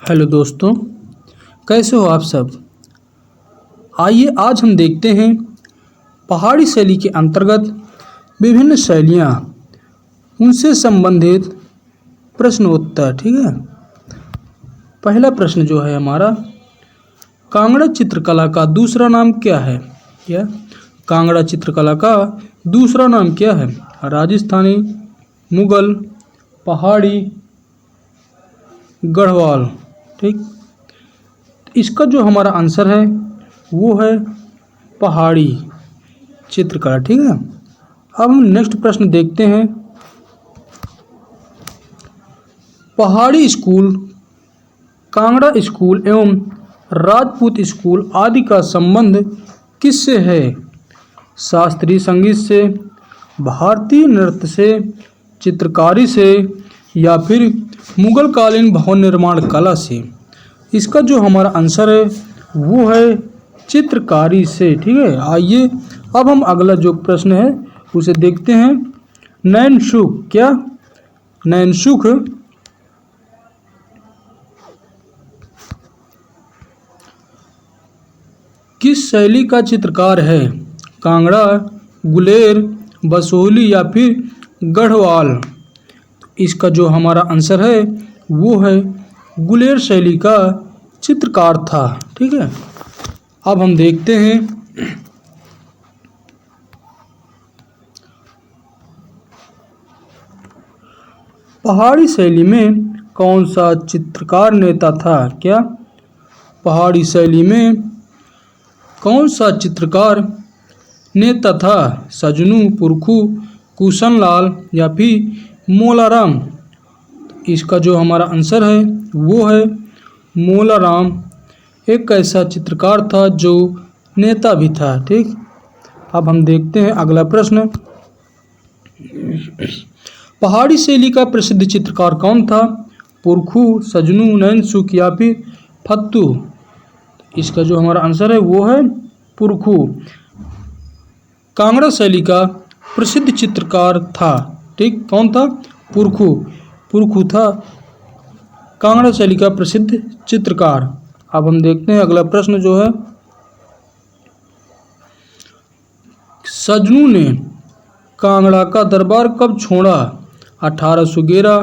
Hello दोस्तों, कैसे हो आप सब। आइए आज हम देखते हैं पहाड़ी शैली के अंतर्गत विभिन्न शैलियाँ, उनसे संबंधित प्रश्नोत्तर। ठीक है। पहला प्रश्न जो है हमारा, कांगड़ा चित्रकला का दूसरा नाम क्या है। क्या कांगड़ा चित्रकला का दूसरा नाम क्या है। राजस्थानी, मुगल, पहाड़ी, गढ़वाल। ठीक, इसका जो हमारा आंसर है वो है पहाड़ी चित्रकला। ठीक है। अब हम नेक्स्ट प्रश्न देखते हैं। पहाड़ी स्कूल, कांगड़ा स्कूल एवं राजपूत स्कूल आदि का संबंध किससे है। शास्त्रीय संगीत से, भारतीय नृत्य से, चित्रकारी से या फिर मुगल कालीन भवन निर्माण कला से। इसका जो हमारा आंसर है वो है चित्रकारी से। ठीक है। आइए अब हम अगला जो प्रश्न है उसे देखते हैं। नैनसुख, क्या नैनसुख किस शैली का चित्रकार है। कांगड़ा, गुलेर, बसोहली या फिर गढ़वाल। इसका जो हमारा आंसर है वो है गुलेर शैली का चित्रकार था। ठीक है। अब हम देखते हैं पहाड़ी शैली में कौन सा चित्रकार नेता था। क्या पहाड़ी शैली में कौन सा चित्रकार नेता था। सजनू, पुरखू, कुशनलाल या फिर मोलाराम। इसका जो हमारा आंसर है वो है मोलाराम। एक ऐसा चित्रकार था जो नेता भी था। ठीक। अब हम देखते हैं अगला प्रश्न। पहाड़ी शैली का प्रसिद्ध चित्रकार कौन था। पुरखू, सजनू, नैनसुख या फिर फत्तू। इसका जो हमारा आंसर है वो है पुरखू। कांगड़ा शैली का प्रसिद्ध चित्रकार था। ठीक, कौन था। पुरखू। पुरखू था कांगड़ा शैली का प्रसिद्ध चित्रकार। अब हम देखते हैं अगला प्रश्न जो है, सजनू ने कांगड़ा का दरबार कब छोड़ा। 1811,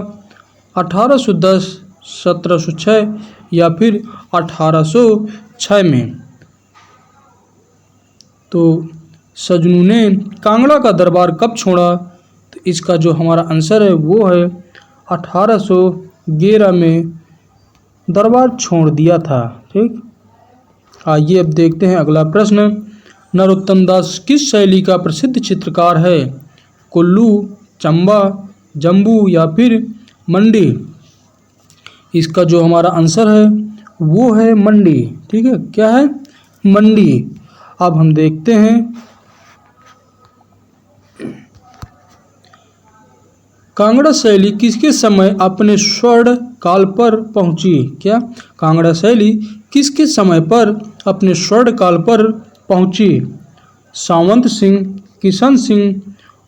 1810, 1706 या फिर 1806 में। तो सजनू ने कांगड़ा का दरबार कब छोड़ा। तो इसका जो हमारा आंसर है वो है 1811 में दरबार छोड़ दिया था। ठीक। आइए अब देखते हैं अगला प्रश्न। नरोत्तम दास किस शैली का प्रसिद्ध चित्रकार है। कुल्लू, चंबा, जम्बू या फिर मंडी। इसका जो हमारा आंसर है वो है मंडी। ठीक है। क्या है, मंडी। अब हम देखते हैं कांगड़ा शैली किसके समय अपने स्वर्ण काल पर पहुंची। क्या कांगड़ा शैली किसके समय पर अपने स्वर्ण काल पर पहुंची। सावंत सिंह, किशन सिंह,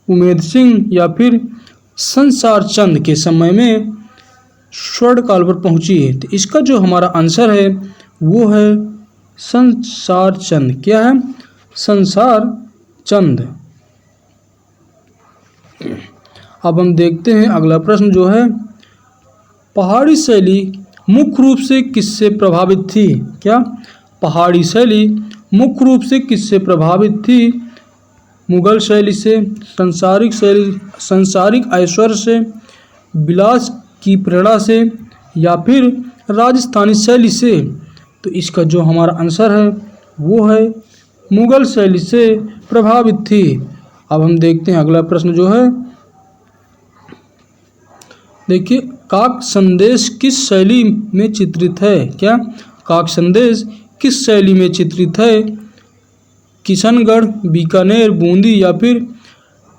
उमेद सिंह या फिर संसार चंद के समय में स्वर्ण काल पर पहुंची है। तो इसका जो हमारा आंसर है वो है संसार चंद। क्या है, संसार चंद। अब हम देखते हैं अगला प्रश्न जो है, पहाड़ी शैली मुख्य रूप से किससे प्रभावित थी। क्या पहाड़ी शैली मुख्य रूप से किससे प्रभावित थी। मुगल शैली से, सांसारिक शैली, सांसारिक ऐश्वर्य से, विलास की प्रेरणा से या फिर राजस्थानी शैली से। तो इसका जो हमारा आंसर है वो है मुगल शैली से प्रभावित थी। अब हम देखते हैं अगला प्रश्न जो है, देखिए काक संदेश किस शैली में चित्रित है। क्या काक संदेश किस शैली में चित्रित है। किशनगढ़, बीकानेर, बूंदी या फिर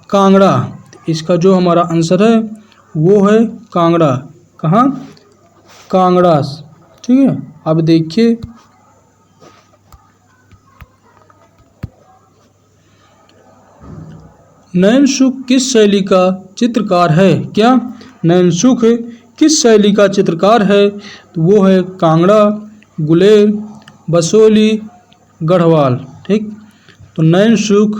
कांगड़ा। इसका जो हमारा आंसर है वो है कांगड़ा। कहाँ, कांगड़ा। ठीक है। अब देखिए नैनसुख किस शैली का चित्रकार है। क्या नैनसुख किस शैली का चित्रकार है? तो वो है कांगड़ा, गुलेर, बसोहली, गढ़वाल। ठीक, तो नैन सुख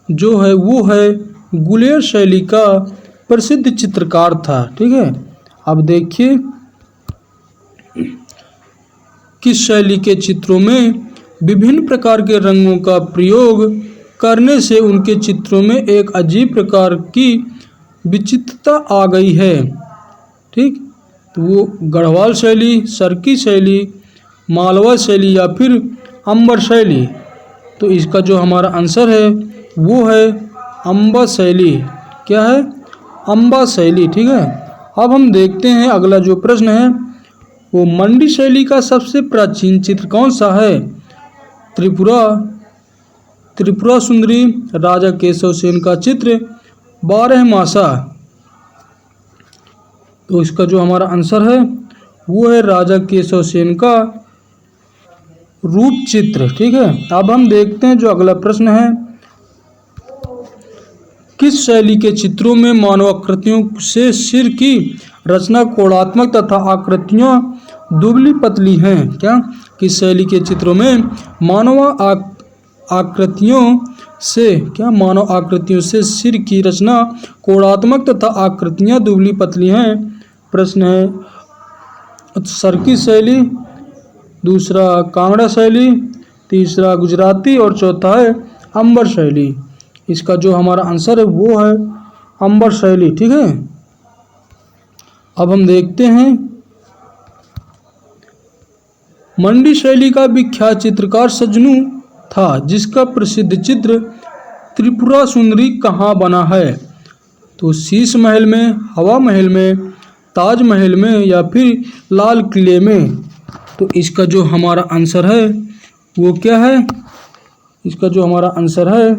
जो है वो है गुलेर शैली का प्रसिद्ध चित्रकार था। ठीक है, अब देखिए किस शैली के चित्रों में विभिन्न प्रकार के रंगों का प्रयोग करने से उनके चित्रों में एक अजीब प्रकार की विचित्रता आ गई है। ठीक, तो वो गढ़वाल शैली, सरकी शैली, मालवा शैली या फिर अंबर शैली। तो इसका जो हमारा आंसर है वो है अंबा शैली। क्या है? अंबा शैली। ठीक है, अब हम देखते हैं अगला जो प्रश्न है वो मंडी शैली का सबसे प्राचीन चित्र कौन सा है? त्रिपुरा सुंदरी, राजा केशव सेन का चित्र, बारहमासा। तो इसका जो हमारा आंसर है वो है राजा केशव सेन का रूप चित्र। ठीक है, अब हम देखते हैं जो अगला प्रश्न है, किस शैली के चित्रों में मानवाकृतियों से सिर की रचना कोणात्मक तथा आकृतियां दुबली पतली हैं? क्या? किस शैली के चित्रों में मानव आकृतियों से सिर की रचना कोणात्मक तथा आकृतियां दुबली पतली हैं? प्रश्न है सरकी शैली, दूसरा कांगड़ा शैली, तीसरा गुजराती और चौथा है अंबर शैली। इसका जो हमारा आंसर है वो है अंबर शैली। ठीक है, अब हम देखते हैं मंडी शैली का विख्यात चित्रकार सजनू था जिसका प्रसिद्ध चित्र त्रिपुरा सुंदरी कहाँ बना है? तो शीश महल में, हवा महल में, ताजमहल में या फिर लाल किले में? तो इसका जो हमारा आंसर है वो क्या है? इसका जो हमारा आंसर है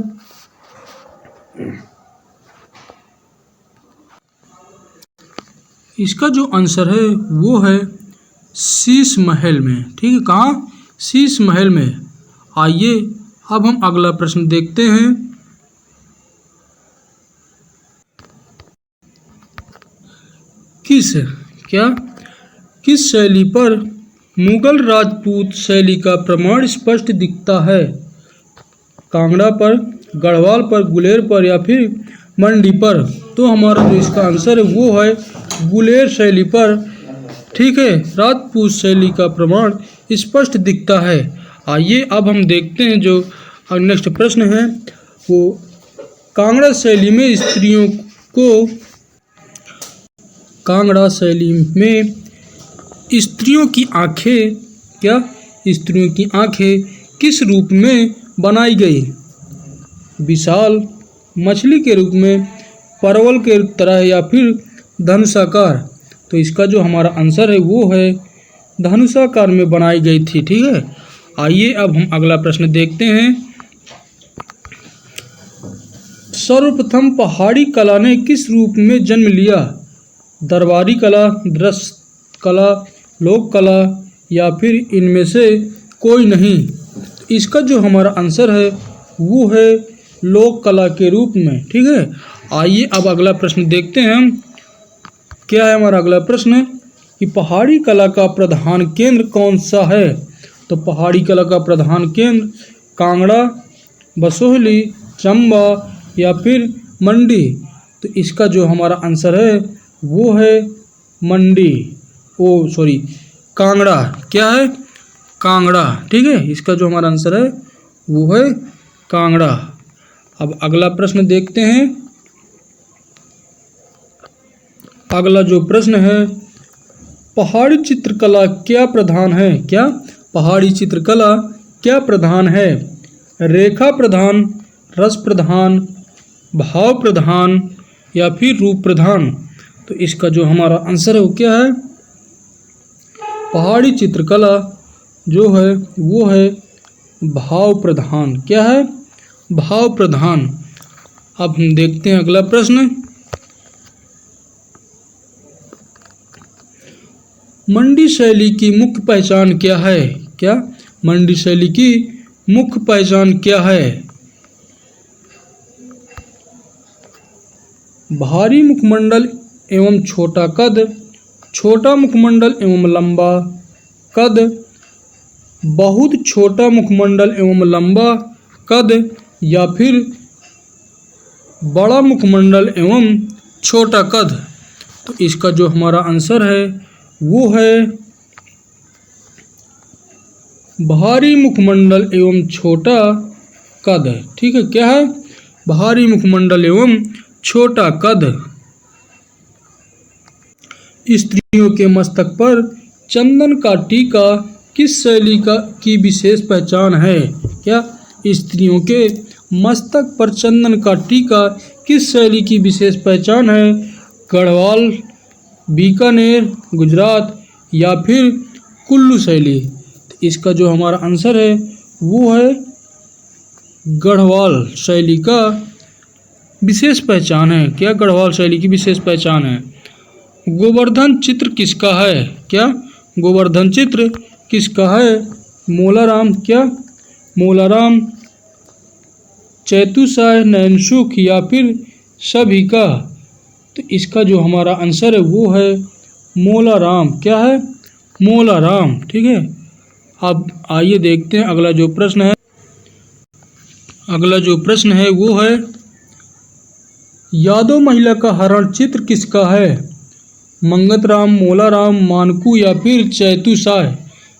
वो है शीश महल में। ठीक है, कहाँ? शीश महल में। आइए अब हम अगला प्रश्न देखते हैं। किस शैली पर मुगल राजपूत शैली का प्रमाण स्पष्ट दिखता है? कांगड़ा पर, गढ़वाल पर, गुलेर पर या फिर मंडी पर? तो हमारा जो इसका आंसर है वो है गुलेर शैली पर। ठीक है, राजपूत शैली का प्रमाण स्पष्ट दिखता है। आइए अब हम देखते हैं जो नेक्स्ट प्रश्न है वो कांगड़ा शैली में स्त्रियों की आंखें किस रूप में बनाई गई? विशाल, मछली के रूप में, परवल के तरह या फिर धनुषाकार? तो इसका जो हमारा आंसर है वो है धनुषाकार में बनाई गई थी। ठीक है, आइए अब हम अगला प्रश्न देखते हैं। सर्वप्रथम पहाड़ी कला ने किस रूप में जन्म लिया? दरबारी कला, दृश्य कला, लोक कला या फिर इनमें से कोई नहीं? इसका जो हमारा आंसर है वो है लोक कला के रूप में। ठीक है, आइए अब अगला प्रश्न देखते हैं हम। क्या है हमारा अगला प्रश्न कि पहाड़ी कला का प्रधान केंद्र कौन सा है? तो पहाड़ी कला का प्रधान केंद्र कांगड़ा, बसोहली, चंबा या फिर मंडी? तो इसका जो हमारा आंसर है वो है कांगड़ा। क्या है? कांगड़ा। ठीक है, इसका जो हमारा आंसर है वो है कांगड़ा। अब अगला प्रश्न देखते हैं। अगला जो प्रश्न है, पहाड़ी चित्रकला क्या प्रधान है? क्या? पहाड़ी चित्रकला क्या प्रधान है? रेखा प्रधान, रस प्रधान, भाव प्रधान या फिर रूप प्रधान? तो इसका जो हमारा आंसर है वो क्या है? पहाड़ी चित्रकला जो है वो है भाव प्रधान। क्या है? भाव प्रधान। अब हम देखते हैं अगला प्रश्न। मंडी शैली की मुख्य पहचान क्या है? क्या? मंडी शैली की मुख्य पहचान क्या है? भारी मुखमंडल एवं छोटा कद, छोटा मुखमंडल एवं लंबा कद, बहुत छोटा मुखमंडल एवं लंबा कद, या फिर बड़ा मुखमंडल एवं छोटा कद। तो इसका जो हमारा आंसर है वो है भारी मुखमंडल एवं छोटा कद। ठीक है, क्या है? भारी मुखमंडल एवं छोटा कद। स्त्रियों के मस्तक पर चंदन का टीका किस शैली की विशेष पहचान है? क्या स्त्रियों के मस्तक पर चंदन का टीका किस शैली की विशेष पहचान है? गढ़वाल, बीकानेर, गुजरात या फिर कुल्लू शैली। तो इसका जो हमारा आंसर है वो है गढ़वाल शैली का विशेष पहचान है। क्या गढ़वाल शैली की विशेष पहचान है? गोवर्धन चित्र किसका है? क्या गोवर्धन चित्र किसका है? मोलाराम, क्या मोलाराम, चैतुसाय, नैनसुख या फिर सभी का। तो इसका जो हमारा आंसर है वो है मोलाराम। क्या है? मोलाराम। ठीक है, अब आइए देखते हैं अगला जो प्रश्न है। अगला जो प्रश्न है वो है यादव महिला का हरण चित्र किसका है? मंगतराम, मोलाराम, मानकू या फिर चैतुसाय।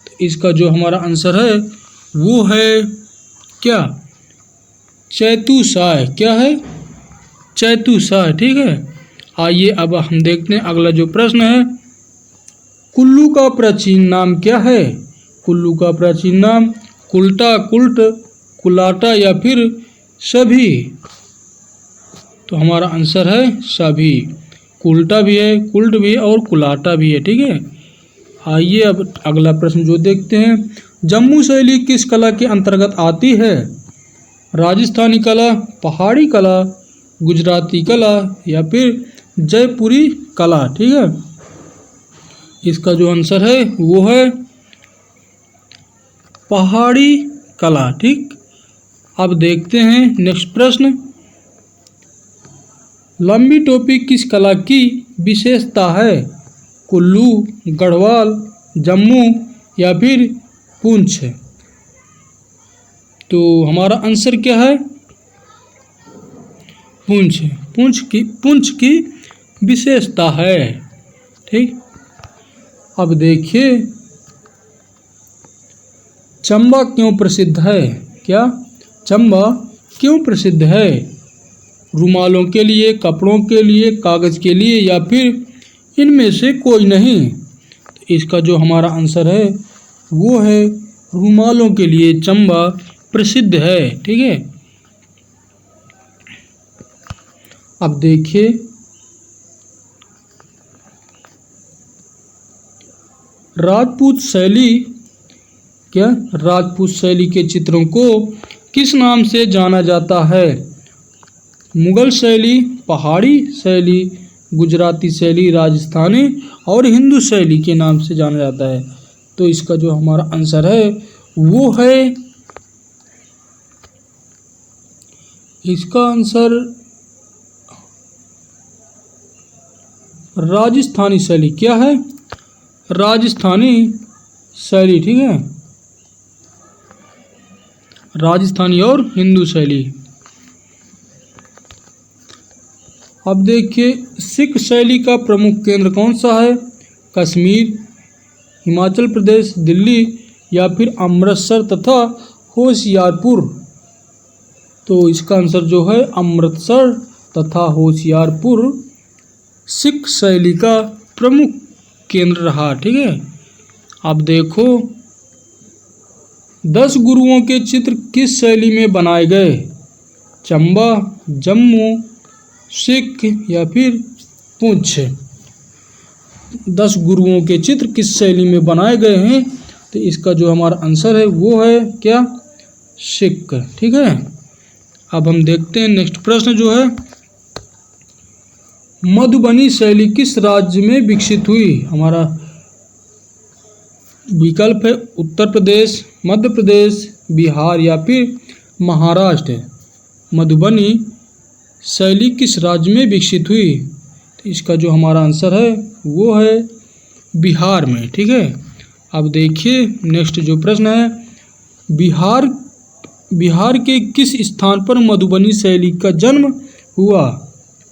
तो इसका जो हमारा आंसर है वो है क्या? चैतुसाय। क्या है? चैतुसाय। ठीक है, आइए अब हम देखते हैं अगला जो प्रश्न है। कुल्लू का प्राचीन नाम क्या है? कुल्लू का प्राचीन नाम कुल्टा, कुल्ट, कुलाटा या फिर सभी। तो हमारा आंसर है सभी। कुल्टा भी है, कुल्ट भी है और कुलाटा भी है। ठीक है, आइए अब अगला प्रश्न जो देखते हैं। जम्मू शैली किस कला के अंतर्गत आती है? राजस्थानी कला, पहाड़ी कला, गुजराती कला या फिर जयपुरी कला। ठीक है, इसका जो आंसर है वो है पहाड़ी कला। ठीक, अब देखते हैं नेक्स्ट प्रश्न। लंबी टोपी किस कला की विशेषता है? कुल्लू, गढ़वाल, जम्मू या फिर पुंछ। तो हमारा आंसर क्या है? पुंछ। पुंछ की विशेषता है। ठीक, अब देखिए चंबा क्यों प्रसिद्ध है? क्या चंबा क्यों प्रसिद्ध है? रुमालों के लिए, कपड़ों के लिए, कागज़ के लिए या फिर इनमें से कोई नहीं। तो इसका जो हमारा आंसर है वो है रुमालों के लिए चंबा प्रसिद्ध है। ठीक है, अब देखिए राजपूत शैली, क्या राजपूत शैली के चित्रों को किस नाम से जाना जाता है? मुगल शैली, पहाड़ी शैली, गुजराती शैली, राजस्थानी और हिंदू शैली के नाम से जाना जाता है। तो इसका जो हमारा आंसर है वो है, इसका आंसर राजस्थानी शैली। क्या है? राजस्थानी शैली। ठीक है, राजस्थानी और हिंदू शैली। अब देखिए सिख शैली का प्रमुख केंद्र कौन सा है? कश्मीर, हिमाचल प्रदेश, दिल्ली या फिर अमृतसर तथा होशियारपुर। तो इसका आंसर जो है अमृतसर तथा होशियारपुर सिख शैली का प्रमुख केंद्र रहा। ठीक है, अब देखो 10 गुरुओं के चित्र किस शैली में बनाए गए? चंबा, जम्मू, सिख या फिर पुंछ। 10 गुरुओं के चित्र किस शैली में बनाए गए हैं? तो इसका जो हमारा आंसर है वो है क्या? सिख। ठीक है, अब हम देखते हैं नेक्स्ट प्रश्न जो है मधुबनी शैली किस राज्य में विकसित हुई? हमारा विकल्प है उत्तर प्रदेश, मध्य प्रदेश, बिहार या फिर महाराष्ट्र। मधुबनी शैली किस राज्य में विकसित हुई? तो इसका जो हमारा आंसर है वो है बिहार में। ठीक है, अब देखिए नेक्स्ट जो प्रश्न है, बिहार के किस स्थान पर मधुबनी शैली का जन्म हुआ?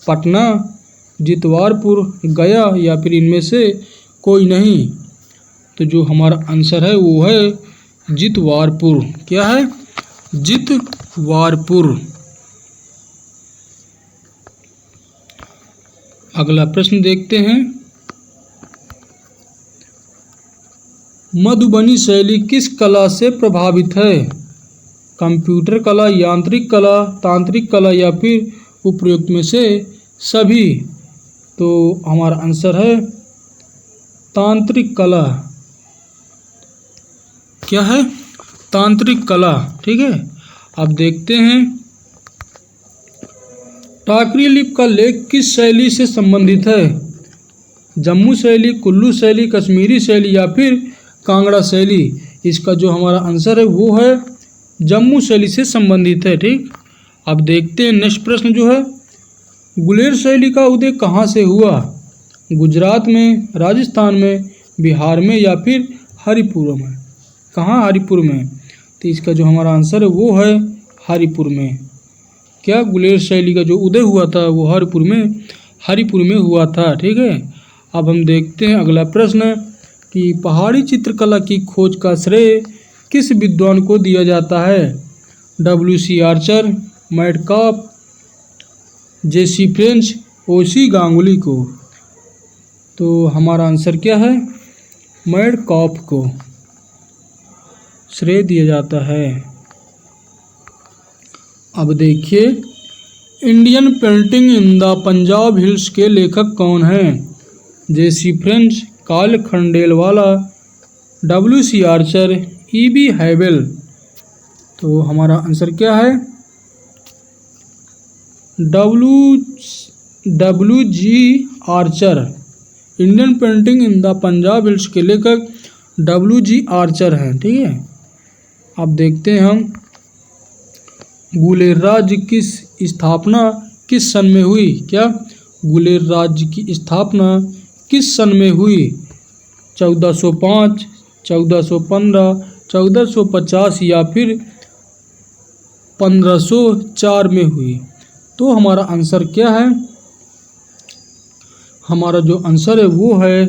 पटना, जितवारपुर, गया या फिर इनमें से कोई नहीं? तो जो हमारा आंसर है वो है जितवारपुर। क्या है? जितवारपुर। अगला प्रश्न देखते हैं, मधुबनी शैली किस कला से प्रभावित है? कंप्यूटर कला, यांत्रिक कला, तांत्रिक कला या फिर उपयुक्त में से सभी? तो हमारा आंसर है तांत्रिक कला। क्या है? तांत्रिक कला। ठीक है, अब देखते हैं, टाकरी लिपि का लेख किस शैली से संबंधित है? जम्मू शैली, कुल्लू शैली, कश्मीरी शैली या फिर कांगड़ा शैली? इसका जो हमारा आंसर है वो है जम्मू शैली से संबंधित है। ठीक, अब देखते हैं नेक्स्ट प्रश्न जो है, गुलेर शैली का उदय कहाँ से हुआ? गुजरात में, राजस्थान में, बिहार में या फिर हरिपुर में? कहाँ? हरिपुर में। तो इसका जो हमारा आंसर है वो है हरिपुर में। क्या? गुलेर शैली का जो उदय हुआ था वो हरिपुर में हुआ था। ठीक है, अब हम देखते हैं अगला प्रश्न कि पहाड़ी चित्रकला की खोज का श्रेय किस विद्वान को दिया जाता है? W.C. Archer, Metcalfe, J.C. French, O.C. Ganguly को? तो हमारा आंसर क्या है? मैटकाफ को श्रेय दिया जाता है। अब देखिए, Indian painting in the Punjab hills के लेखक कौन हैं? J.C. French, Karl Khandalavala, W.C. Archer, E.B. Havell? तो हमारा आंसर क्या है? W.G. Archer. Indian painting in the Punjab hills के लेखक W.G. आर्चर हैं। ठीक है, अब देखते हैं हम, गुलेर राज्य की स्थापना किस सन में हुई? क्या? गुलेर राज्य की स्थापना किस सन में हुई? 1405, 1415, 1450 या फिर 1504 में हुई? तो हमारा आंसर क्या है? हमारा जो आंसर है वो है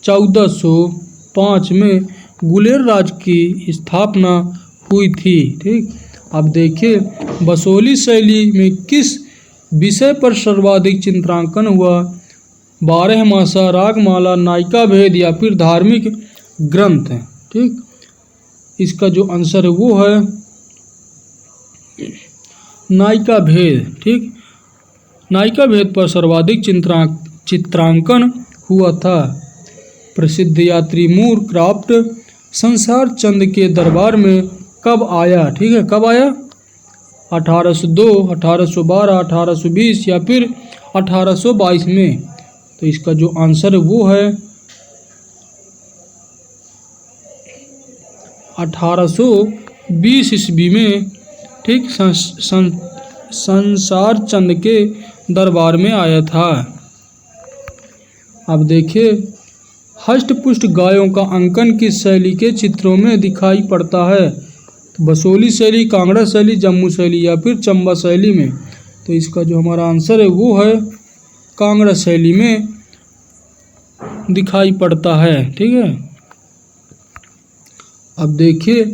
1405 में गुलेर राज्य की स्थापना हुई थी। ठीक, अब देखिए, बसोली शैली में किस विषय पर सर्वाधिक चित्रांकन हुआ? 12मासा, रागमाला, नायिका भेद या फिर धार्मिक ग्रंथ? ठीक, इसका जो आंसर है वो है नायिका भेद। ठीक, नायिका भेद पर सर्वाधिक चित्रांकन हुआ था। प्रसिद्ध यात्री मूर क्राफ्ट संसार चंद के दरबार में कब आया? ठीक है, कब आया? 1802, 1812, 1820 या फिर 1822 में? तो इसका जो आंसर है वो है 1820 ईस्वी में। ठीक, संसार चंद के दरबार में आया था। अब देखिए, हष्ट पुष्ट गायों का अंकन किस शैली के चित्रों में दिखाई पड़ता है? बसोली शैली, कांगड़ा शैली, जम्मू शैली या फिर चंबा शैली में? तो इसका जो हमारा आंसर है वो है कांगड़ा शैली में दिखाई पड़ता है। ठीक है, अब देखिए,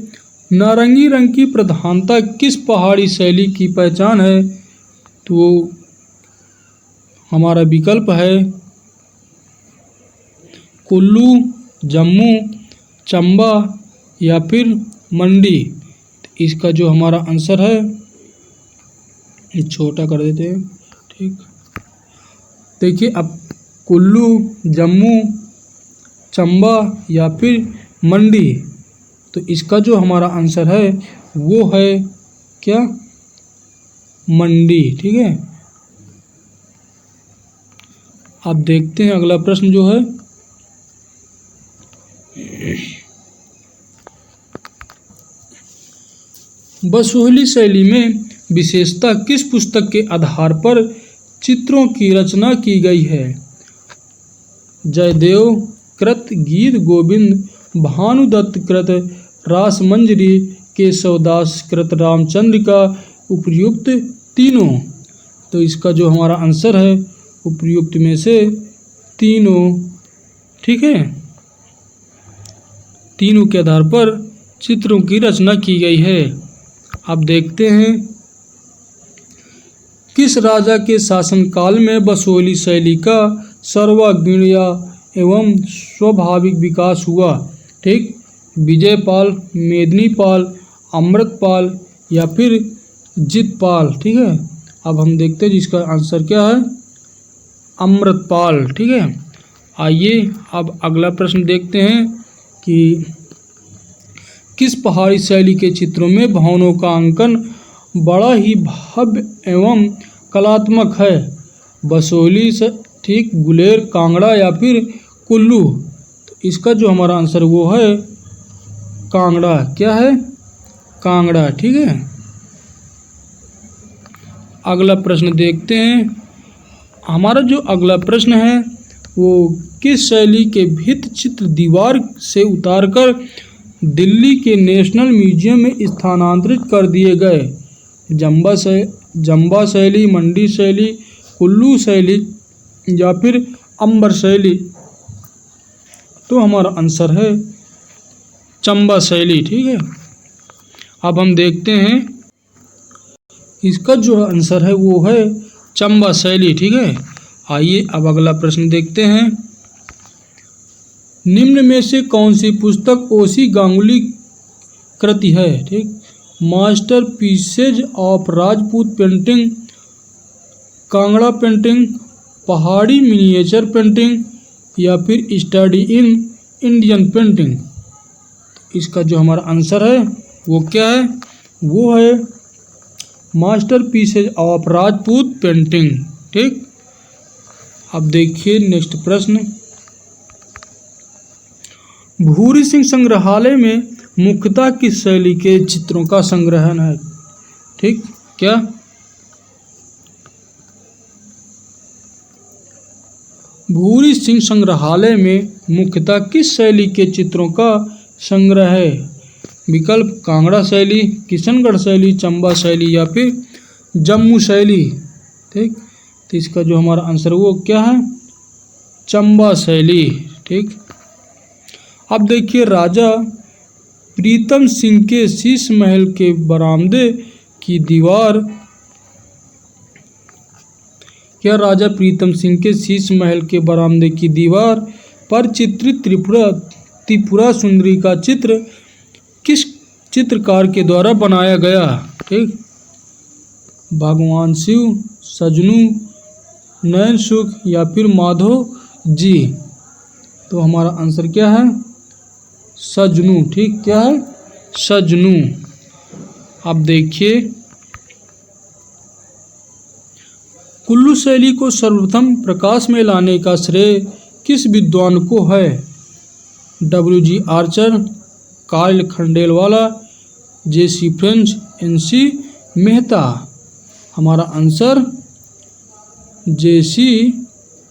नारंगी रंग की प्रधानता किस पहाड़ी शैली की पहचान है? तो हमारा विकल्प है कुल्लू, जम्मू, चंबा या फिर मंडी? इसका जो हमारा आंसर है, ये छोटा कर देते हैं। ठीक, देखिए, अब कुल्लू, जम्मू, चंबा या फिर मंडी? तो इसका जो हमारा आंसर है वो है क्या? मंडी। ठीक है, अब देखते हैं अगला प्रश्न जो है, बसोहली शैली में विशेषता किस पुस्तक के आधार पर चित्रों की रचना की गई है? जयदेव कृत गीत गोविंद, भानुदत्त कृत रासमंजरी, केशवदास कृत रामचंद्रिका, उपर्युक्त तीनों। तो इसका जो हमारा आंसर है उपर्युक्त में से तीनों। ठीक है, तीनों के आधार पर चित्रों की रचना की गई है। अब देखते हैं किस राजा के शासनकाल में बसोहली शैली का सर्वांगीण एवं स्वाभाविक विकास हुआ? ठीक, विजयपाल, मेदिनीपाल, अमृतपाल या फिर जीतपाल। ठीक है, अब हम देखते हैं जिसका आंसर क्या है, अमृतपाल। ठीक है, आइए अब अगला प्रश्न देखते हैं कि किस पहाड़ी शैली के चित्रों में भवनों का अंकन बड़ा ही भव्य एवं कलात्मक है? बसोहली से, ठीक, गुलेर, कांगड़ा या फिर कुल्लू? तो इसका जो हमारा आंसर वो है कांगड़ा। क्या है, कांगड़ा। ठीक है, अगला प्रश्न देखते हैं। हमारा जो अगला प्रश्न है वो किस शैली के भित्ति चित्र दीवार से उतारकर दिल्ली के नेशनल म्यूजियम में स्थानांतरित कर दिए गए? जंबा शैली, मंडी शैली, कुल्लू शैली या फिर अंबर शैली? तो हमारा आंसर है चंबा शैली। ठीक है, अब हम देखते हैं इसका जो आंसर है वो है चंबा शैली। ठीक है, आइए अब अगला प्रश्न देखते हैं। निम्न में से कौन सी पुस्तक ओसी गांगुली कृति है? ठीक, master pieces of Rajput painting, Kangra painting, पहाड़ी मिनिएचर पेंटिंग या फिर स्टडी इन इंडियन पेंटिंग? इसका जो हमारा आंसर है वो क्या है, वो है master pieces of Rajput painting. ठीक, अब देखिए नेक्स्ट प्रश्न। भूरी सिंह संग्रहालय में मुख्यतः किस शैली के चित्रों का संग्रहण है? ठीक, क्या भूरी सिंह संग्रहालय में मुख्यतः किस शैली के चित्रों का संग्रह है? विकल्प कांगड़ा शैली, किशनगढ़ शैली, चंबा शैली या फिर जम्मू शैली? ठीक, तो इसका जो हमारा आंसर वो क्या है, चंबा शैली। ठीक, अब देखिए राजा प्रीतम सिंह के शीश महल के बरामदे की दीवार, क्या राजा प्रीतम सिंह के शीश महल के बरामदे की दीवार पर चित्रित त्रिपुरा सुंदरी का चित्र किस चित्रकार के द्वारा बनाया गया? ठीक, भगवान शिव, सजनू, नयन सुख या फिर माधव जी? तो हमारा आंसर क्या है, सजनू। ठीक, क्या है, सजनू। अब देखिए कुल्लू शैली को सर्वप्रथम प्रकाश में लाने का श्रेय किस विद्वान को है? W.G. Archer, Karl Khandalavala, J.C. French, N.C. Mehta? हमारा आंसर J.C.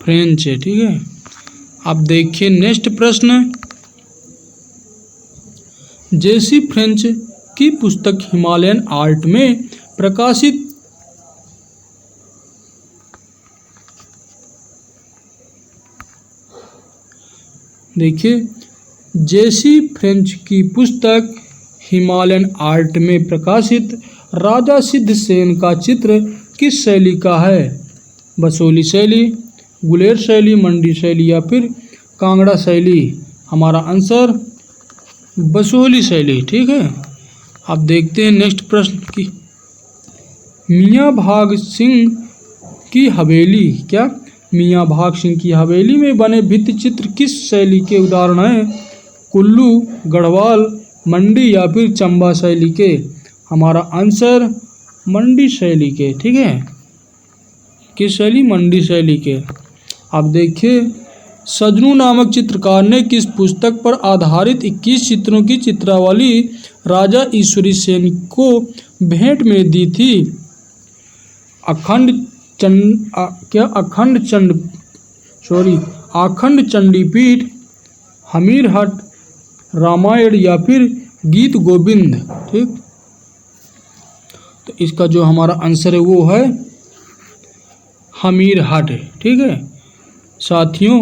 फ्रेंच है। ठीक है, अब देखिए नेक्स्ट प्रश्न। J.C. फ्रेंच की पुस्तक हिमालयन आर्ट में प्रकाशित देखिए J.C. फ्रेंच की पुस्तक हिमालयन आर्ट में प्रकाशित राजा सिद्धसेन का चित्र किस शैली का है? बसोहली शैली, गुलेर शैली, मंडी शैली या फिर कांगड़ा शैली? हमारा आंसर बसोहली शैली। ठीक है, अब देखते हैं नेक्स्ट प्रश्न की। मियाँ भाग सिंह की हवेली, क्या मियाँ भाग सिंह की हवेली में बने भित्ति चित्र किस शैली के उदाहरण हैं? कुल्लू, गढ़वाल, मंडी या फिर चंबा शैली के? हमारा आंसर मंडी शैली के। ठीक है, किस शैली, मंडी शैली के। अब देखिए सजनू नामक चित्रकार ने किस पुस्तक पर आधारित 21 चित्रों की चित्रावली राजा ईश्वरी सेन को भेंट में दी थी? अखंड आखंड चंडीपीठ, हमीरहट रामायण या फिर गीत गोविंद। ठीक, तो इसका जो हमारा आंसर है वो है हमीरहट। ठीक है साथियों,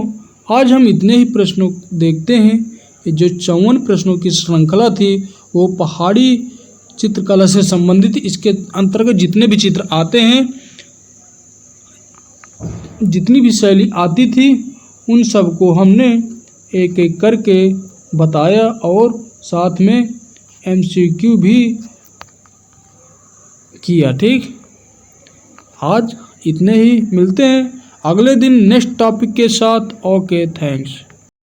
आज हम इतने ही प्रश्नों देखते हैं। जो 54 प्रश्नों की श्रृंखला थी वो पहाड़ी चित्रकला से संबंधित। इसके अंतर्गत जितने भी चित्र आते हैं, जितनी भी शैली आती थी, उन सब को हमने एक एक करके बताया और साथ में MCQ भी किया। ठीक, आज इतने ही, मिलते हैं अगले दिन नेक्स्ट टॉपिक के साथ। Okay, thanks.